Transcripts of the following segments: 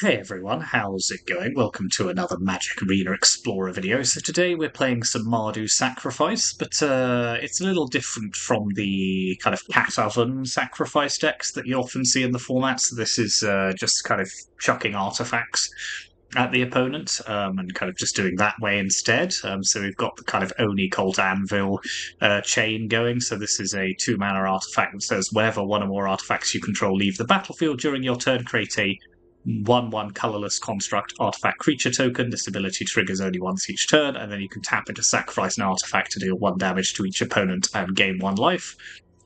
Hey everyone, how's it going? Welcome to another Magic Arena Explorer video. So today we're playing some Mardu Sacrifice, but it's a little different from the kind of cat oven sacrifice decks that you often see in the format. So this is just kind of chucking artifacts at the opponent and kind of just doing that way instead. So we've got the kind of Oni Cult Anvil chain going. So this is a 2-mana artifact that says whenever one or more artifacts you control leave the battlefield during your turn, create a 1/1 colorless construct artifact creature token. This ability triggers only once each turn, and then you can tap it to sacrifice an artifact to deal 1 damage to each opponent and gain 1 life.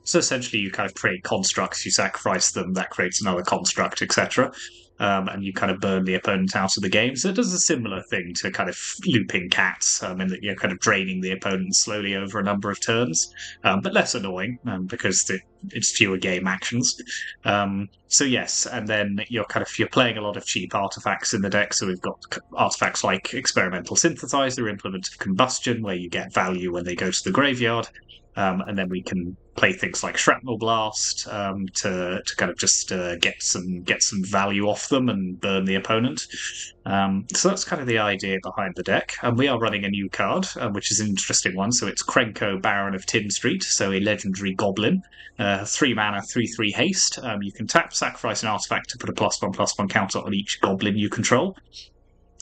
So essentially, you kind of create constructs, you sacrifice them, that creates another construct, etc. And you kind of burn the opponent out of the game. So it does a similar thing to kind of looping cats, in that you're kind of draining the opponent slowly over a number of turns, but less annoying because it's fewer game actions. So yes, and then you're playing a lot of cheap artifacts in the deck. So we've got artifacts like Experimental Synthesizer, Implement of Combustion, where you get value when they go to the graveyard. And then we can play things like Shrapnel Blast to kind of just get some value off them and burn the opponent. So that's kind of the idea behind the deck. And we are running a new card, which is an interesting one. So it's Krenko, Baron of Tin Street, so a legendary goblin. 3 mana, 3/3 haste. You can tap, sacrifice an artifact to put a +1/+1 counter on each goblin you control.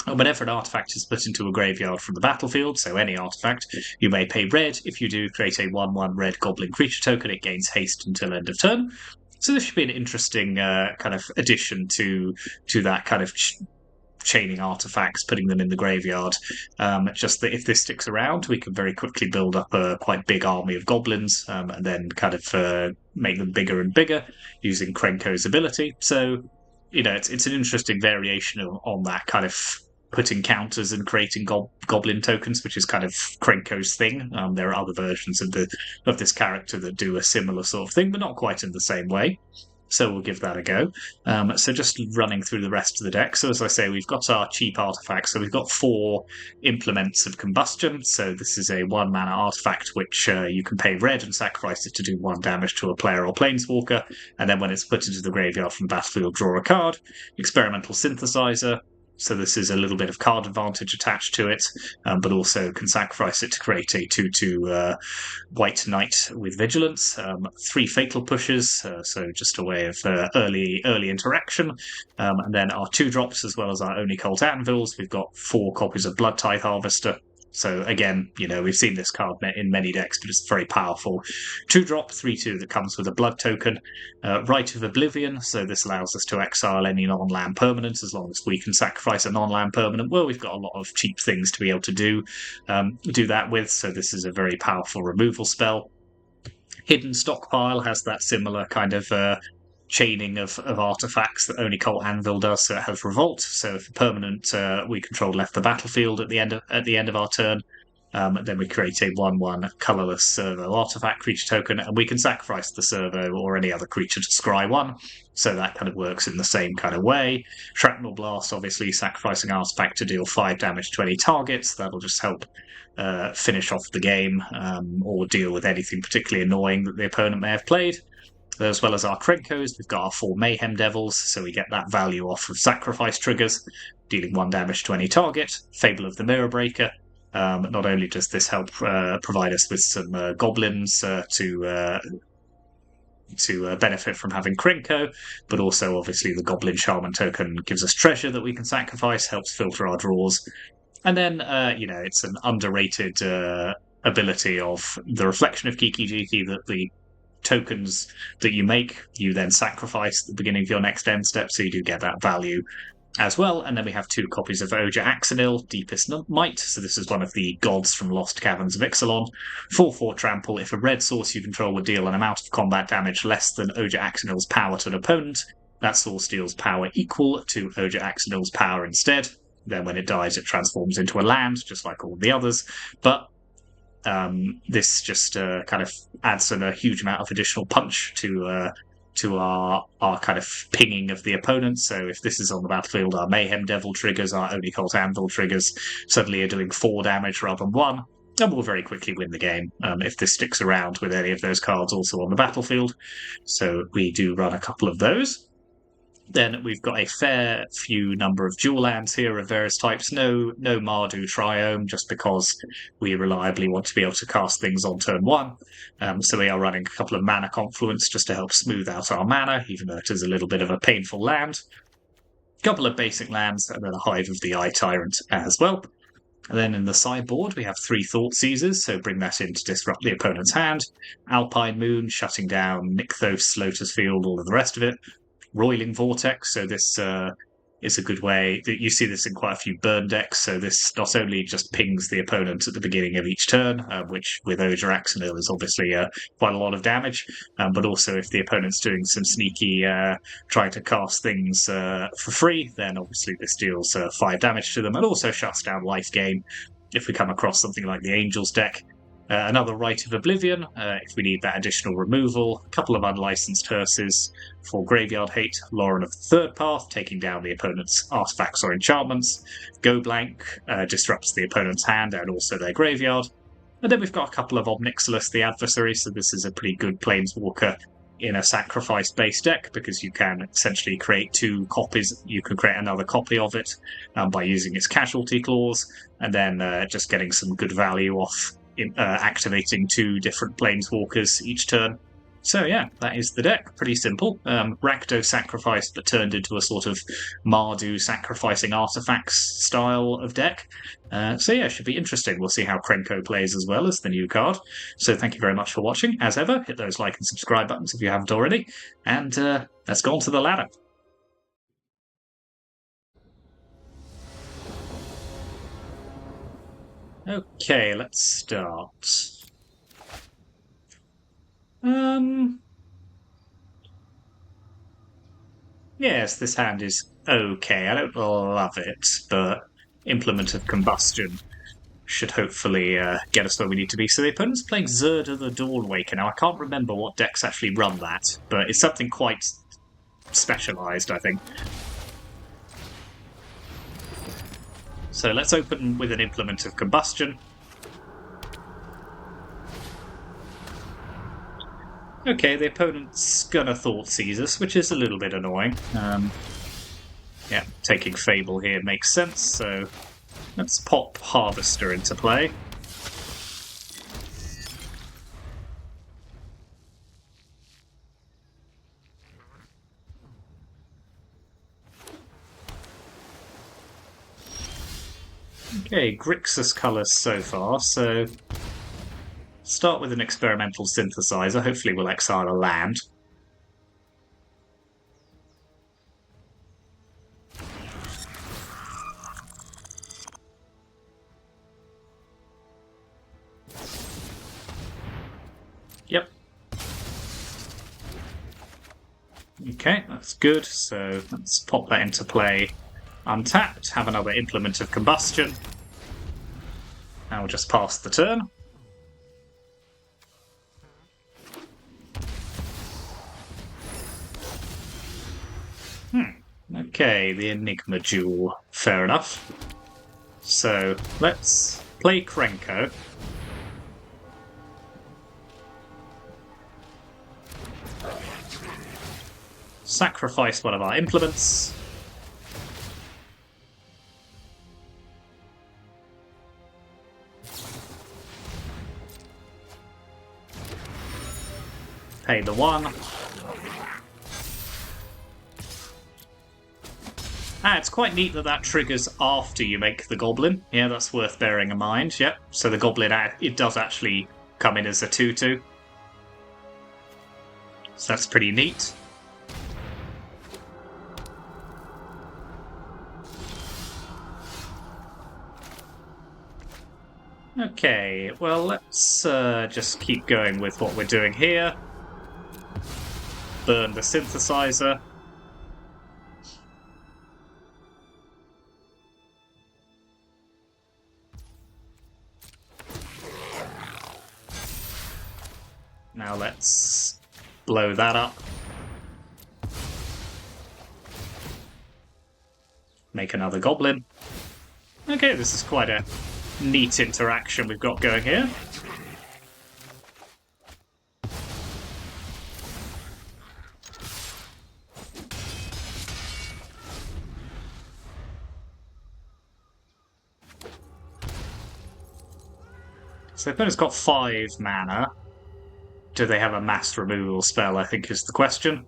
Whenever an artifact is put into a graveyard from the battlefield, so any artifact, you may pay red. If you do, create a 1/1 red goblin creature token. It gains haste until end of turn. So this should be an interesting kind of addition to that kind of chaining artifacts, putting them in the graveyard. Just that if this sticks around, we can very quickly build up a quite big army of goblins and then kind of make them bigger and bigger using Krenko's ability. So, it's an interesting variation on that kind of putting counters and creating goblin tokens, which is kind of Krenko's thing. There are other versions of this character that do a similar sort of thing, but not quite in the same way. So we'll give that a go. So just running through the rest of the deck. So as I say, we've got our cheap artifacts. So we've got 4 Implements of Combustion. So this is a 1-mana artifact which you can pay red and sacrifice it to do 1 damage to a player or planeswalker. And then when it's put into the graveyard from the battlefield, draw a card. Experimental Synthesizer. So this is a little bit of card advantage attached to it, but also can sacrifice it to create a 2/2 White Knight with Vigilance. 3 Fatal Pushes, so just a way of early interaction. And then our 2-drops, as well as our Oni Cult Anvils. We've got 4 copies of Blood Tithe Harvester. So again, we've seen this card in many decks, but it's very powerful. 2-drop, 3/2 that comes with a blood token. Rite of Oblivion, so this allows us to exile any non-land permanent as long as we can sacrifice a non-land permanent. Well, we've got a lot of cheap things to be able to do that with, so this is a very powerful removal spell. Hidden Stockpile has that similar kind of chaining of artifacts that only Cult Anvil does. So it has Revolt. So if a permanent we control left the battlefield at the end of our turn, then we create a 1/1 colorless servo artifact creature token, and we can sacrifice the servo or any other creature to scry 1. So that kind of works in the same kind of way. Shrapnel Blast, obviously sacrificing artifact to deal 5 damage to any targets. That'll just help finish off the game or deal with anything particularly annoying that the opponent may have played. As well as our Krenkos, we've got our 4 Mayhem Devils, so we get that value off of sacrifice triggers, dealing 1 damage to any target. Fable of the Mirror Breaker. Not only does this help provide us with some goblins to benefit from having Krenko, but also obviously the Goblin Shaman token gives us treasure that we can sacrifice, helps filter our draws. And then, it's an underrated ability of the Reflection of Kiki Jiki that the tokens that you make, you then sacrifice at the beginning of your next end step, so you do get that value as well. And then we have 2 copies of Oja Axonil, Deepest Might, so this is one of the gods from Lost Caverns of Ixalan. 4/4 Trample. If a red source you control would deal an amount of combat damage less than Oja Axonil's power to an opponent, that source deals power equal to Oja Axonil's power instead. Then when it dies, it transforms into a land, just like all the others. But this just kind of adds in a huge amount of additional punch to our kind of pinging of the opponent. So if this is on the battlefield, our Mayhem Devil triggers, our Oni Cult Anvil triggers, suddenly are doing 4 damage rather than 1, and we'll very quickly win the game if this sticks around with any of those cards also on the battlefield. So we do run a couple of those. Then we've got a fair few number of dual lands here of various types. No Mardu Triome, just because we reliably want to be able to cast things on turn 1. So we are running a couple of mana confluence just to help smooth out our mana, even though it is a little bit of a painful land. A couple of basic lands, and then a Hive of the Eye Tyrant as well. And then in the sideboard, we have 3 Thought Seizers, so bring that in to disrupt the opponent's hand. Alpine Moon, shutting down Nykthos, Lotus Field, all of the rest of it. Roiling Vortex, so this is a good way. You see this in quite a few burn decks, so this not only just pings the opponent at the beginning of each turn, which with Ojaraxanil is obviously quite a lot of damage, but also if the opponent's doing some sneaky trying to cast things for free, then obviously this deals 5 damage to them, and also shuts down life gain if we come across something like the Angels deck. Another Rite of Oblivion, if we need that additional removal. A couple of unlicensed hearses for Graveyard Hate. Lauren of the Third Path, taking down the opponent's artifacts or enchantments. Go Blank disrupts the opponent's hand and also their graveyard. And then we've got a couple of Omnixilus, the Adversary, so this is a pretty good Planeswalker in a sacrifice-based deck, because you can essentially create 2 copies. You can create another copy of it by using its casualty clause, and then just getting some good value off activating 2 different Planeswalkers each turn. So yeah, that is the deck. Pretty simple. Rakdos Sacrifice, but turned into a sort of Mardu sacrificing artifacts style of deck. So yeah, should be interesting. We'll see how Krenko plays as well as the new card. So thank you very much for watching. As ever, hit those like and subscribe buttons if you haven't already. And let's go on to the ladder. Okay, let's start. Yes, this hand is okay. I don't love it, but Implement of Combustion should hopefully get us where we need to be. So the opponent's playing Zerda the Dawnwaker. Now, I can't remember what decks actually run that, but it's something quite specialised, I think. So let's open with an Implement of Combustion. Okay, the opponent's gonna Thought Seize us, which is a little bit annoying. Yeah, taking Fable here makes sense, so let's pop Harvester into play. Okay, Grixis colours so far, so start with an experimental synthesizer. Hopefully we'll exile a land. Yep. Okay, that's good. So let's pop that into play untapped, have another Implement of Combustion. Now we'll just pass the turn. Okay, the Enigma Jewel. Fair enough. So let's play Krenko. Sacrifice one of our implements. Pay the 1. It's quite neat that triggers after you make the Goblin. Yeah, that's worth bearing in mind. Yep, so the Goblin, it does actually come in as a 2/2. So that's pretty neat. Okay, well, let's just keep going with what we're doing here. Burn the synthesizer. Now let's blow that up. Make another Goblin. Okay, this is quite a neat interaction we've got going here. So the opponent's got 5 mana. Do they have a mass removal spell, I think is the question.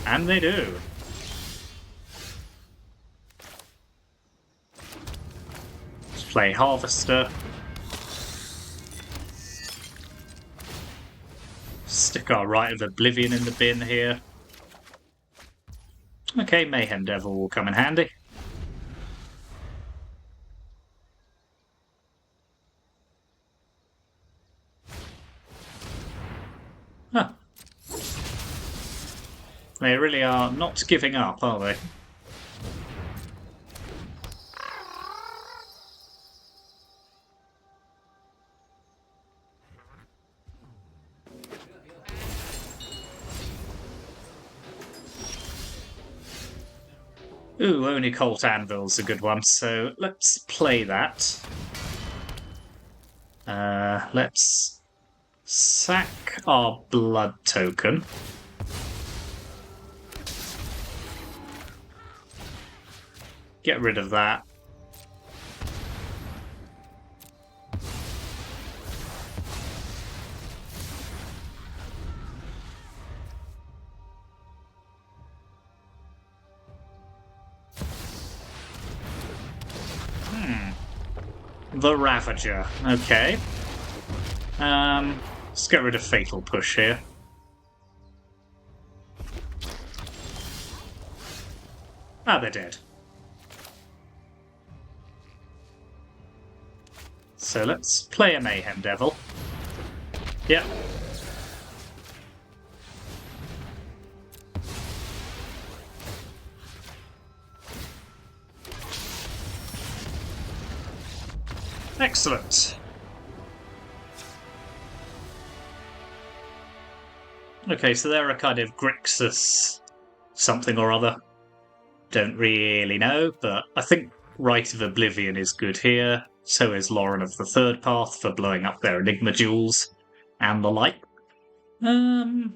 And they do. Let's play Harvester. Stick our Rite of Oblivion in the bin here. Okay, Mayhem Devil will come in handy. Huh. They really are not giving up, are they? Ooh, Oni Cult Anvil's a good one, so let's play that. Let's sack our blood token. Get rid of that. The Ravager. Okay. Let's get rid of Fatal Push here. Ah, they're dead. So let's play a Mayhem Devil. Yep. Excellent. Okay, so they're a kind of Grixis something or other. Don't really know, but I think Rite of Oblivion is good here. So is Lauren of the Third Path for blowing up their Enigma jewels and the like. Do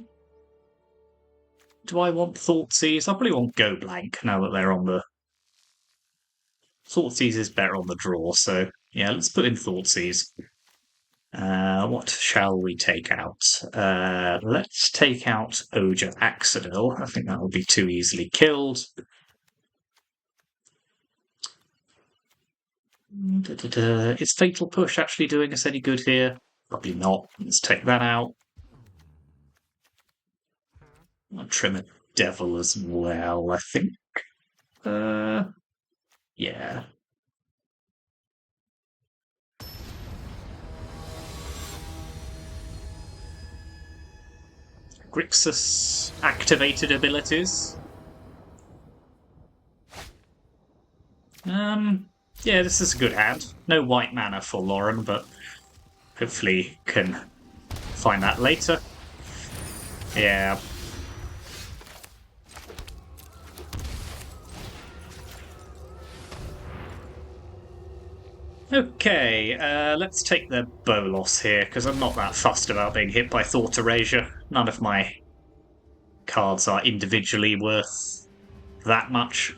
I want Thoughtseize? I probably want Go Blank now that they're on the... Thoughtseize is better on the draw, so yeah, let's put in Thoughtseize. What shall we take out? Let's take out Oja Axodil. I think that will be too easily killed. Is Fatal Push actually doing us any good here? Probably not. Let's take that out. I'll trim a Devil as well, I think. Yeah. Grixis activated abilities. Yeah, this is a good hand. No white mana for Lauren, but hopefully can find that later. Yeah. Okay, let's take the Bolos here, because I'm not that fussed about being hit by Thought Erasure. None of my cards are individually worth that much.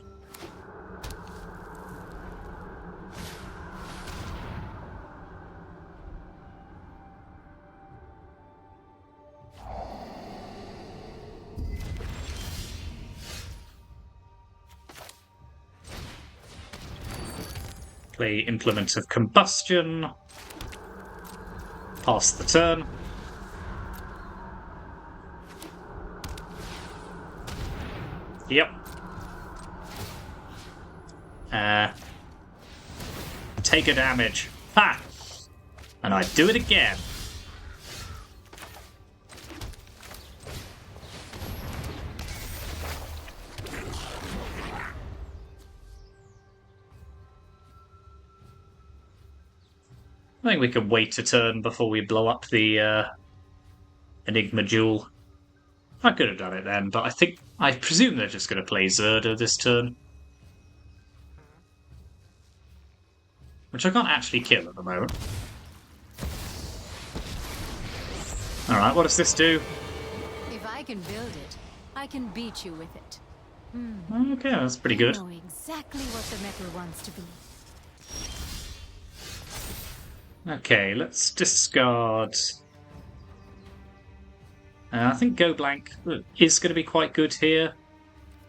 Play Implement of Combustion. Pass the turn. Yep. Take a damage. Ha! And I do it again. I think we can wait a turn before we blow up the Enigma Jewel. I could have done it then, but I presume they're just going to play Zerda this turn. Which I can't actually kill at the moment. Alright, what does this do? If I can build it, I can beat you with it. Okay, that's pretty good. I know exactly what the metal wants to be. Okay, let's discard. I think Go Blank is going to be quite good here.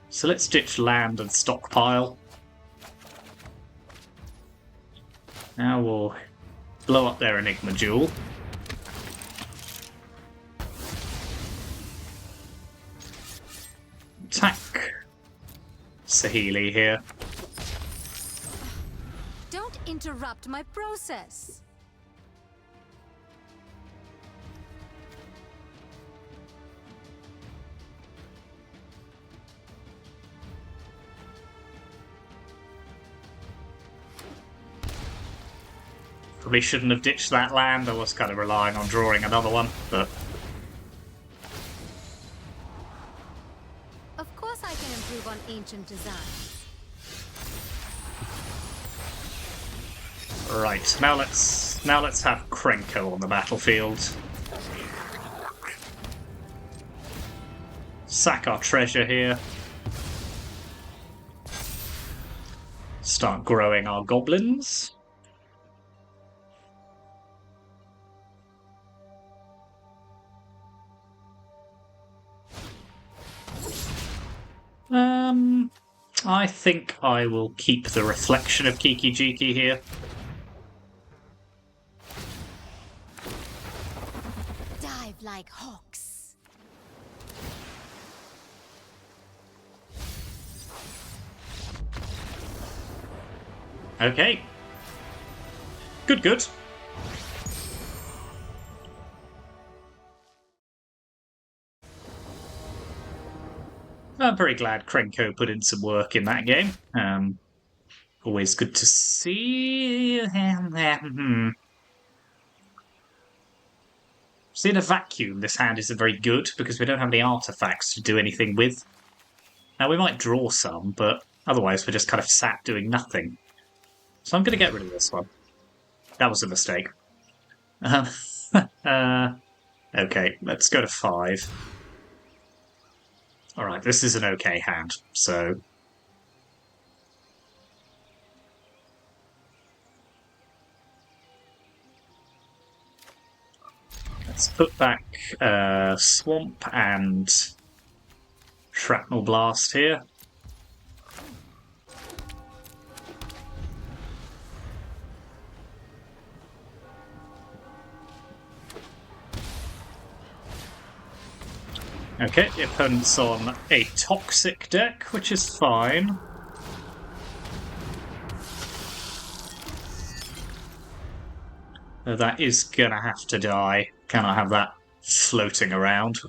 So let's ditch land and stockpile. Now we'll blow up their Enigma Jewel. Attack Saheeli here. Don't interrupt my process. Probably shouldn't have ditched that land. I was kind of relying on drawing another one, but... Of course I can improve on ancient designs. Right, now let's have Krenko on the battlefield. Sack our treasure here. Start growing our goblins. I think I will keep the reflection of Kiki Jiki here. Dive like hawks. Okay. Good. I'm very glad Krenko put in some work in that game. Always good to see. See, in a vacuum, this hand isn't very good because we don't have any artifacts to do anything with. Now, we might draw some, but otherwise we're just kind of sat doing nothing. So I'm going to get rid of this one. That was a mistake. Okay, let's go to 5. Alright, this is an okay hand, so... Let's put back Swamp and Shrapnel Blast here. Okay, the opponent's on a toxic deck, which is fine. That is gonna have to die. Cannot have that floating around.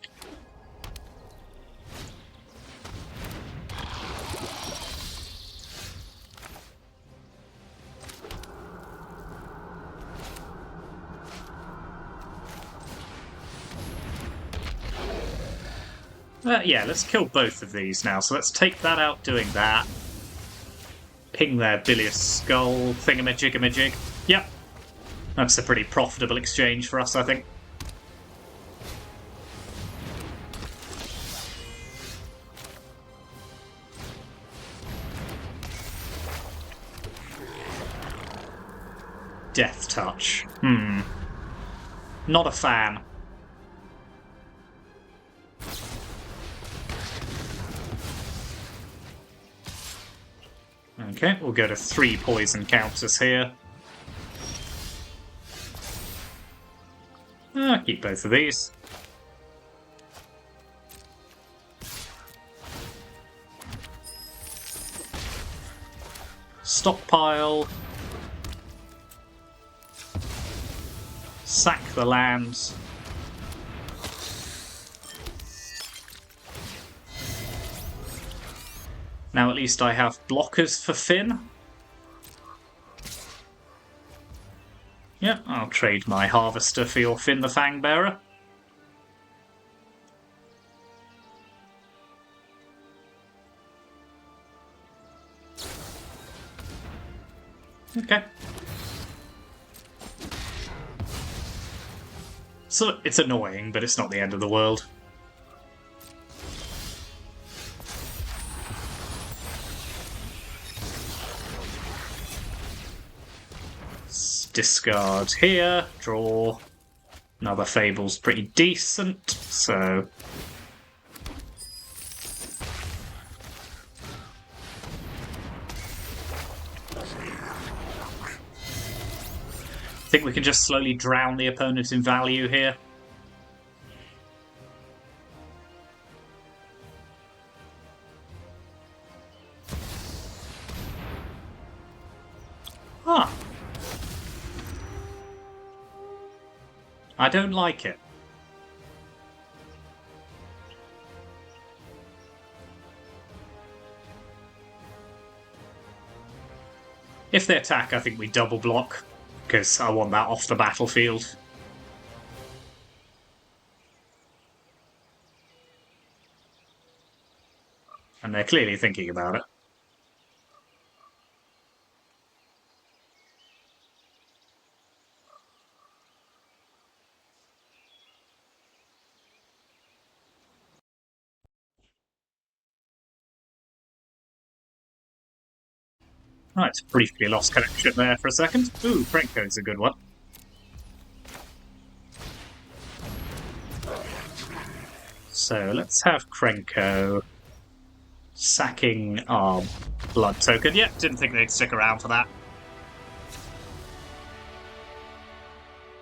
Yeah, let's kill both of these now. So let's take that out doing that. Ping their bilious skull thingamajiggamajig. Yep. That's a pretty profitable exchange for us, I think. Death Touch. Not a fan. Okay, we'll go to 3 poison counters here. Keep both of these. Stockpile. Sack the land. Now at least I have blockers for Finn. Yep, I'll trade my Harvester for your Finn the Fangbearer. Okay. So it's annoying, but it's not the end of the world. discard here, draw. Another Fable's pretty decent, so... I think we can just slowly drown the opponent in value here. Huh. I don't like it. If they attack, I think we double block, because I want that off the battlefield. And they're clearly thinking about it. Right, briefly lost connection there for a second. Ooh, Krenko's a good one. So let's have Krenko sacking our blood token. Yeah, didn't think they'd stick around for that.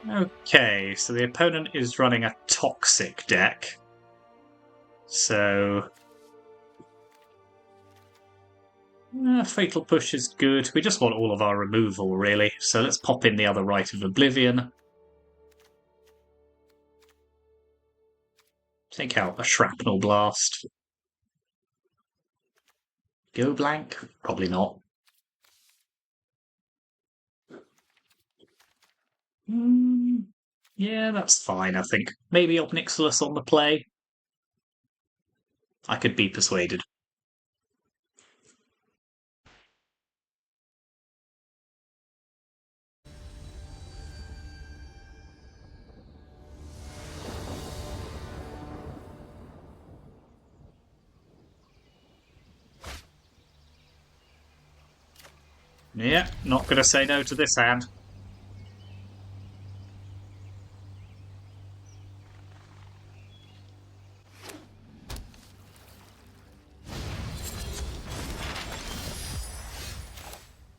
Okay, so the opponent is running a toxic deck. So... Fatal Push is good. We just want all of our removal, really. So let's pop in the other Rite of Oblivion. Take out a Shrapnel Blast. Go blank? Probably not. Yeah, that's fine, I think. Maybe Obnixilis on the play. I could be persuaded. Yeah, not going to say no to this hand.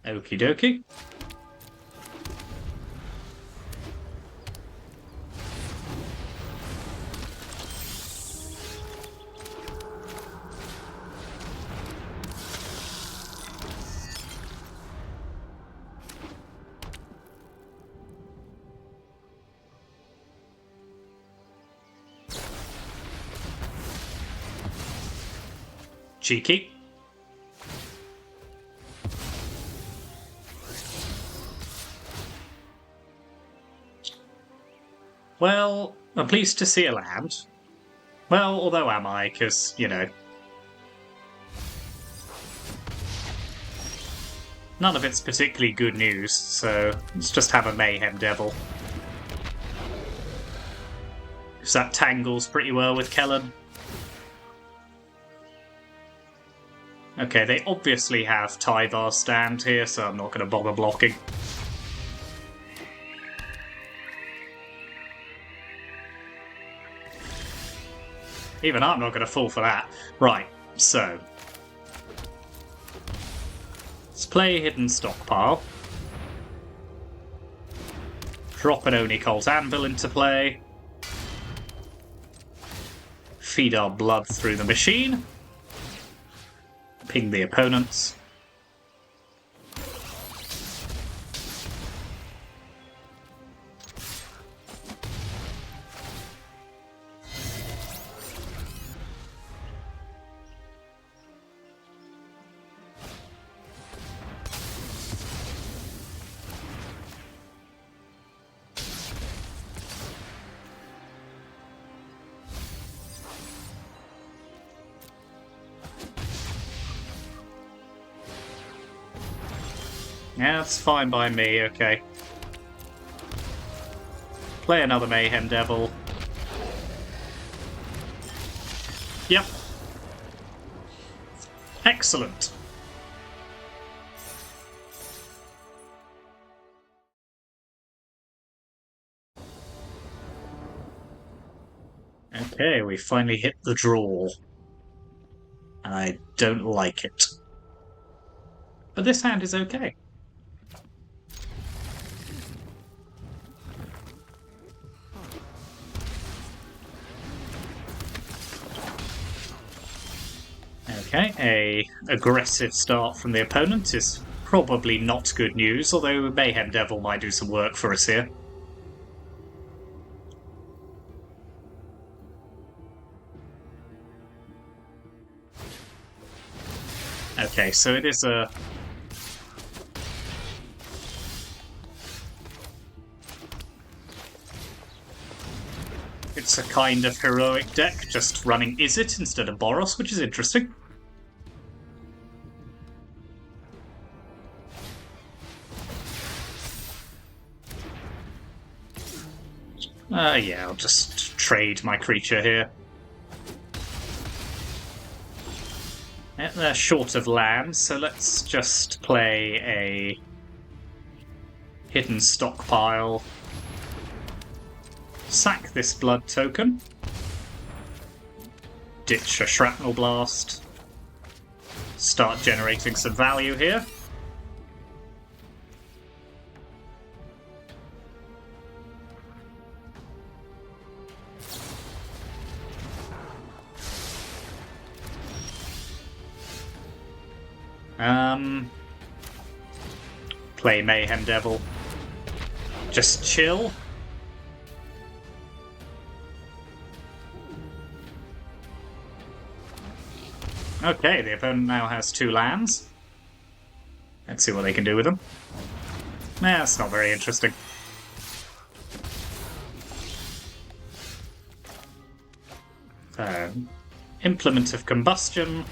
Okie dokie. Cheeky. Well, I'm pleased to see a land. Well, although am I, because, you know... None of it's particularly good news, so let's just have a Mayhem Devil. Because that tangles pretty well with Kellen. Okay, they obviously have Tyvar stand here, so I'm not going to bother blocking. Even I'm not going to fall for that. Right, so... let's play Hidden Stockpile. Drop an Oni Cult Anvil into play. Feed our blood through the machine. Ping the opponents. Yeah, that's fine by me, okay. Play another Mayhem Devil. Yep. Excellent. Okay, we finally hit the draw. And I don't like it. But this hand is okay. Okay, a aggressive start from the opponent is probably not good news, although Mayhem Devil might do some work for us here. Okay, so it is a... It's a kind of heroic deck, just running Izzet instead of Boros, which is interesting. Yeah, I'll just trade my creature here. Yeah, they're short of land, so let's just play a hidden stockpile. Sack this blood token. Ditch a shrapnel blast. Start generating some value here. Play Mayhem Devil. Just chill. Okay, the opponent now has 2 lands. Let's see what they can do with them. Nah, that's not very interesting. Implement of Combustion.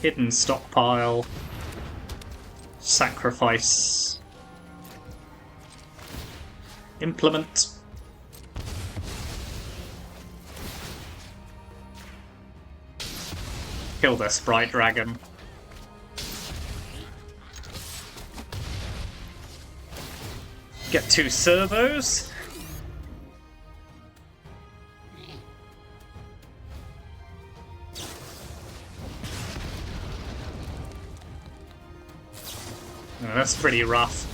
Hidden Stockpile. Sacrifice. Implement. Kill their Sprite Dragon. Get 2 servos. Oh, that's pretty rough.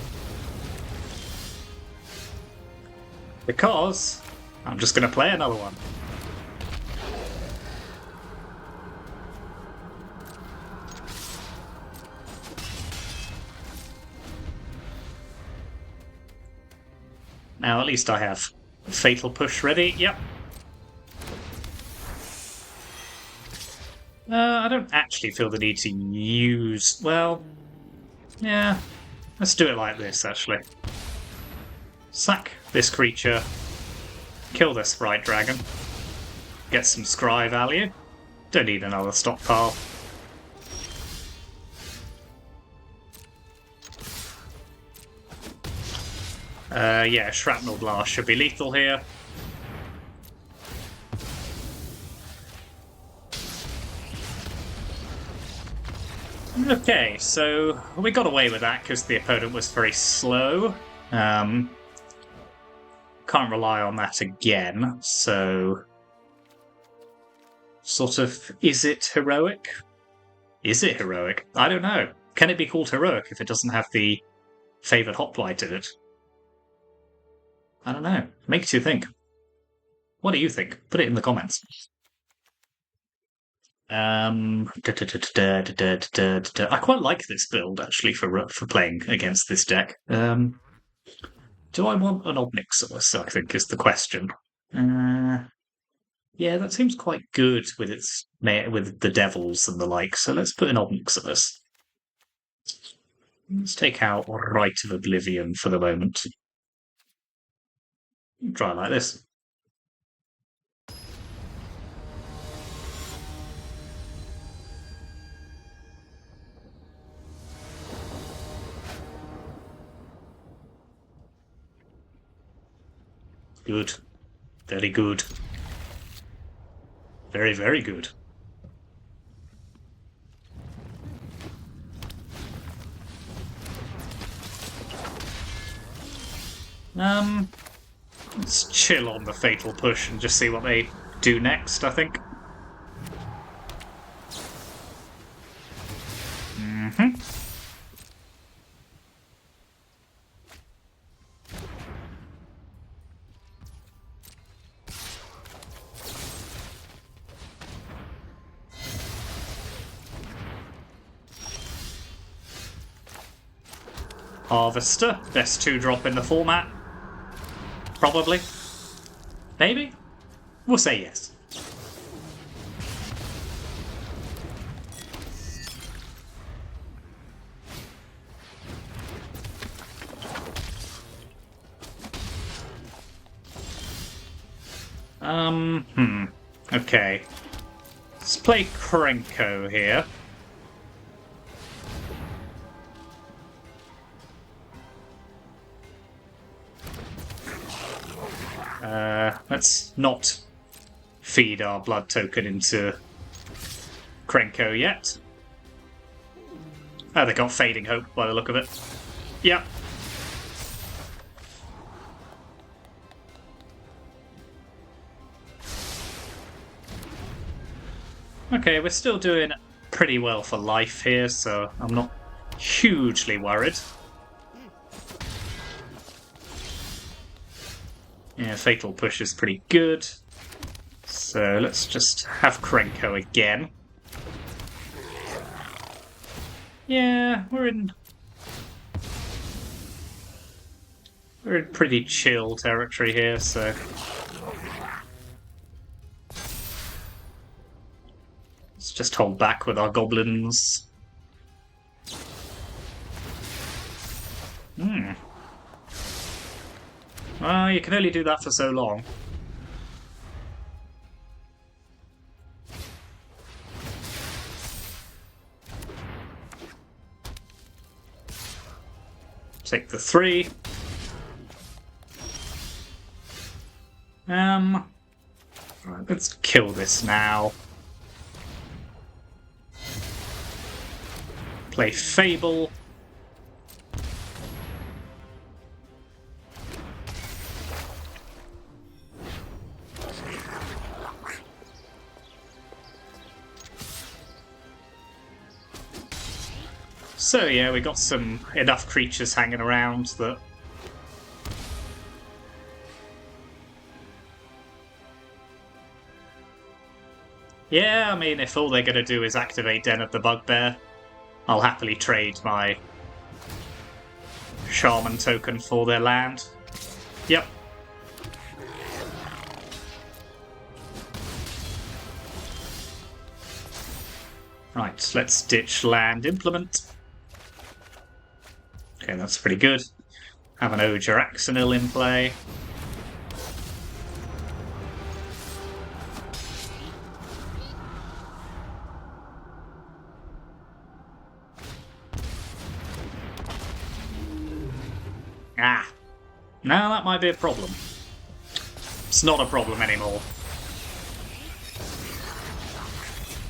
Because I'm just going to play another one. Now at least I have Fatal Push ready. Yep. I don't actually feel the need to use... Well, yeah. Let's do it like this, actually. Sack this creature. Kill this Sprite Dragon. Get some scry value. Don't need another stockpile. Yeah, Shrapnel Blast should be lethal here. Okay, so we got away with that because the opponent was very slow. Can't rely on that again, so... Sort of, is it heroic? Is it heroic? I don't know. Can it be called heroic if it doesn't have the favoured hoplite in it? I don't know. Makes you think. What do you think? Put it in the comments. I quite like this build actually for playing against this deck. Do I want an Obnixilus? I think is the question. Yeah, that seems quite good with the devils and the like. So let's put an Obnixilus. Let's take out Rite of Oblivion for the moment. Try like this. Good. Very good. Very, very good. Let's chill on the Fatal Push and just see what they do next, I think. Harvester, best 2-drop in the format. Probably. Maybe? We'll say yes. Okay. Let's play Krenko here. Let's not feed our blood token into Krenko yet. Oh, they got Fading Hope by the look of it. Yep. Okay, we're still doing pretty well for life here, so I'm not hugely worried. Yeah, Fatal Push is pretty good. So let's just have Krenko again. Yeah, we're in pretty chill territory here, so let's just hold back with our goblins. Well, you can only do that for so long. Take the 3. Right, let's kill this now. Play Fable. So yeah, we got enough creatures hanging around that yeah, I mean, if all they're going to do is activate Den of the Bugbear, I'll happily trade my Shaman token for their land. Yep. Right, let's ditch Land Implement. Okay, that's pretty good. Have an Ojaraxanil in play. Ah! Now that might be a problem. It's not a problem anymore.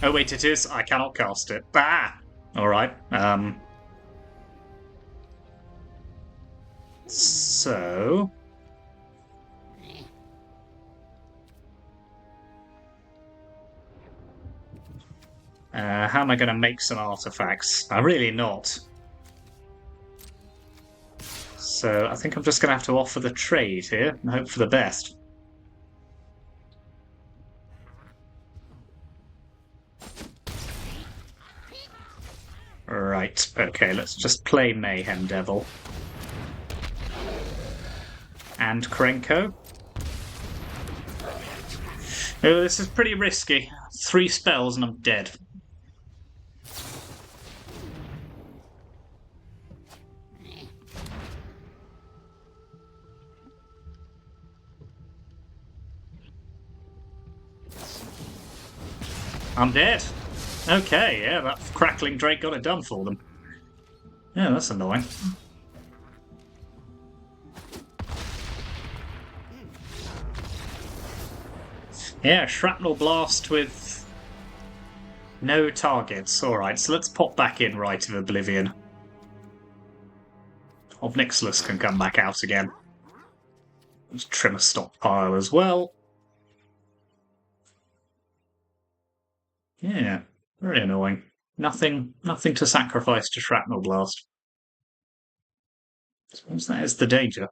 Oh wait, it is. I cannot cast it. Ah! Alright, so... how am I going to make some artifacts? I'm really not. So I think I'm just going to have to offer the trade here and hope for the best. Right, okay, let's just play Mayhem Devil. And Krenko. Oh, this is pretty risky. 3 spells and I'm dead. I'm dead. Okay, yeah, that Crackling Drake got it done for them. Yeah, that's annoying. Yeah, Shrapnel Blast with no targets. Alright, so let's pop back in Rite of Oblivion. Obnixilus can come back out again. Let's trim a stockpile as well. Yeah, very annoying. Nothing to sacrifice to shrapnel blast. I suppose that is the danger.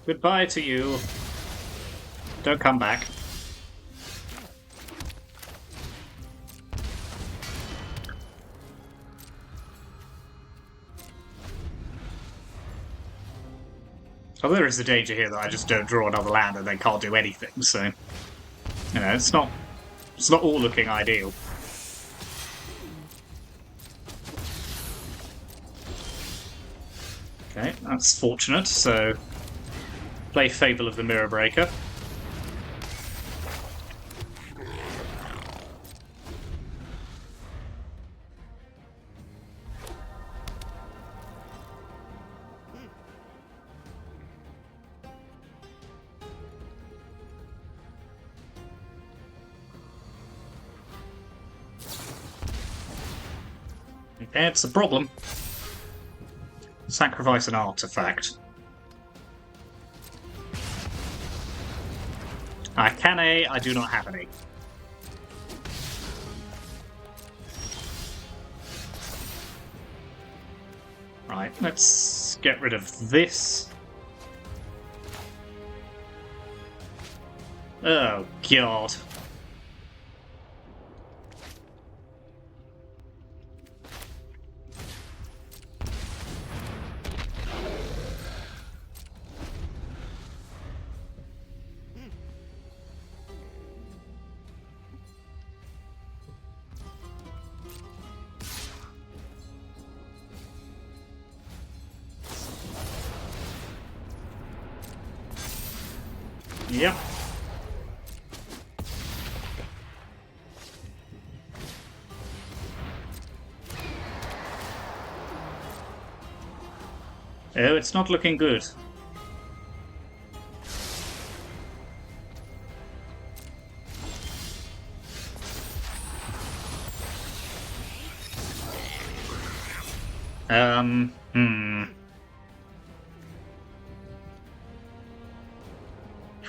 Goodbye to you. Don't come back. Oh, there is the danger here that I just don't draw another land and then can't do anything, so... You know, it's not all looking ideal. Okay, that's fortunate, so... Play Fable of the Mirror Breaker. Okay, it's a problem. Sacrifice an artifact. I do not have any. Right, let's get rid of this. Oh, God. Yep. Oh, it's not looking good.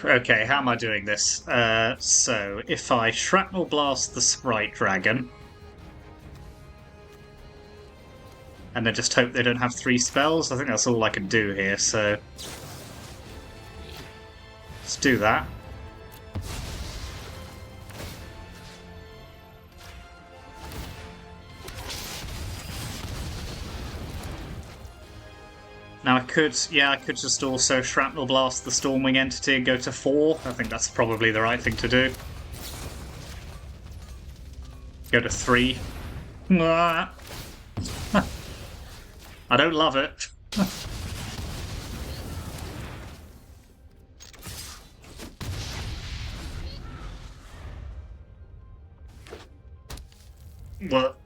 Okay, how am I doing this? So, if I Shrapnel Blast the Sprite Dragon, and then just hope they don't have 3 spells, I think that's all I can do here, so... Let's do that. Now I could just also Shrapnel Blast the Stormwing Entity and go to 4. I think that's probably the right thing to do. Go to 3. I don't love it. What?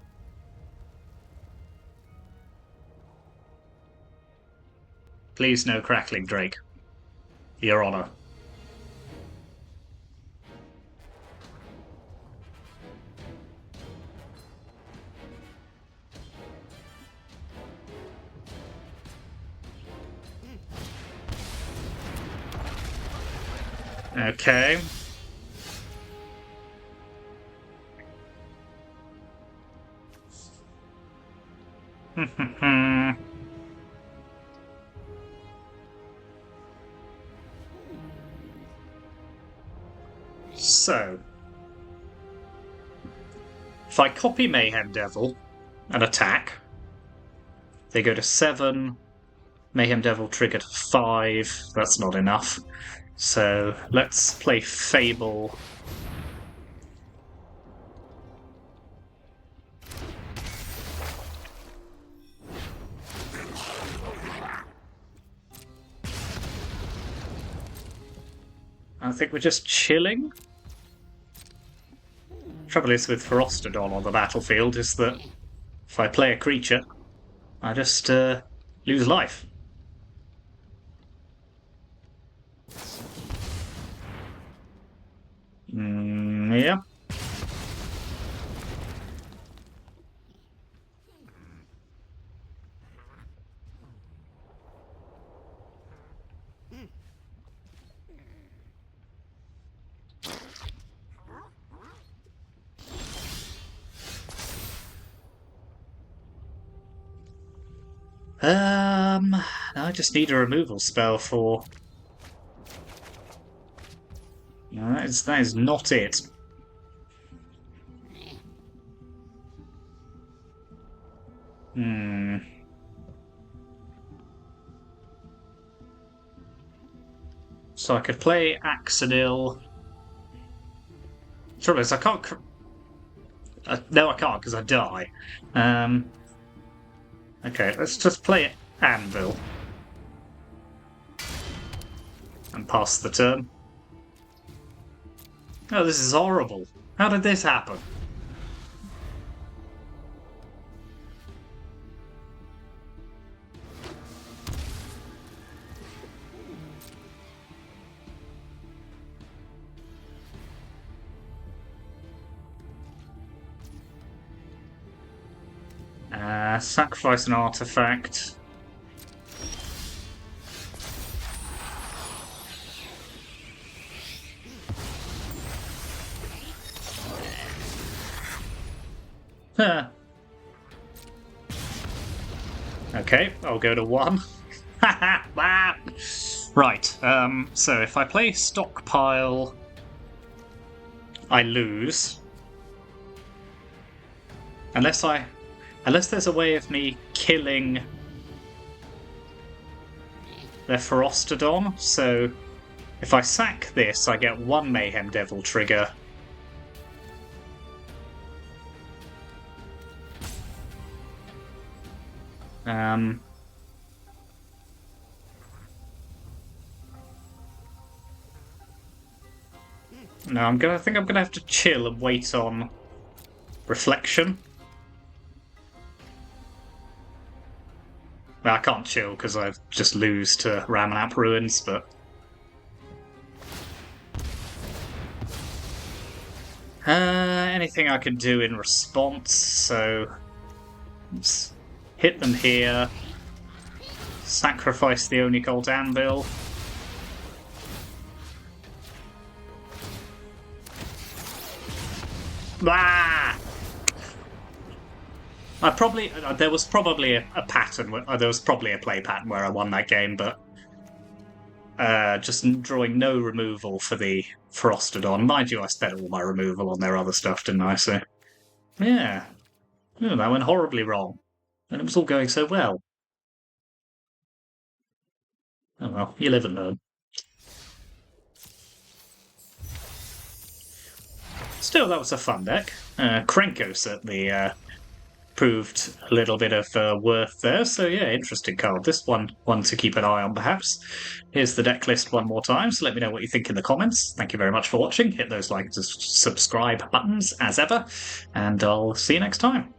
Please no Crackling Drake. Your Honor. Okay. So, if I copy Mayhem Devil and attack, they go to 7. Mayhem Devil trigger to 5. That's not enough. So let's play Fable. think we're just chilling. Trouble is with Ferostodon on the battlefield is that if I play a creature, I just lose life. Yeah. I just need a removal spell for. No, that is not it. So I could play Axonil. Trouble is, I can't. No, I can't because I die. Okay, let's just play Anvil and pass the turn. Oh, this is horrible. How did this happen? Sacrifice an artifact. Okay, I'll go to 1. Right, so if I play Stockpile, I lose. Unless there's a way of me killing their Ferostodon, so if I sack this, I get 1 Mayhem Devil trigger. No, I think I'm gonna have to chill and wait on Reflection. Well, I can't chill because I just lose to Ramanap Ruins, but anything I can do in response, so let's hit them here, sacrifice the Oni Cult Anvil. Ah! There was probably a pattern. There was probably a play pattern where I won that game, but just drawing no removal for the Ferostodon. Mind you, I spent all my removal on their other stuff, didn't I? So yeah, that went horribly wrong, and it was all going so well. Oh well, you live and learn. Still, that was a fun deck. Krenko certainly proved a little bit of worth there. So yeah, interesting card. This one to keep an eye on, perhaps. Here's the deck list one more time, so let me know what you think in the comments. Thank you very much for watching. Hit those like and subscribe buttons, as ever, and I'll see you next time.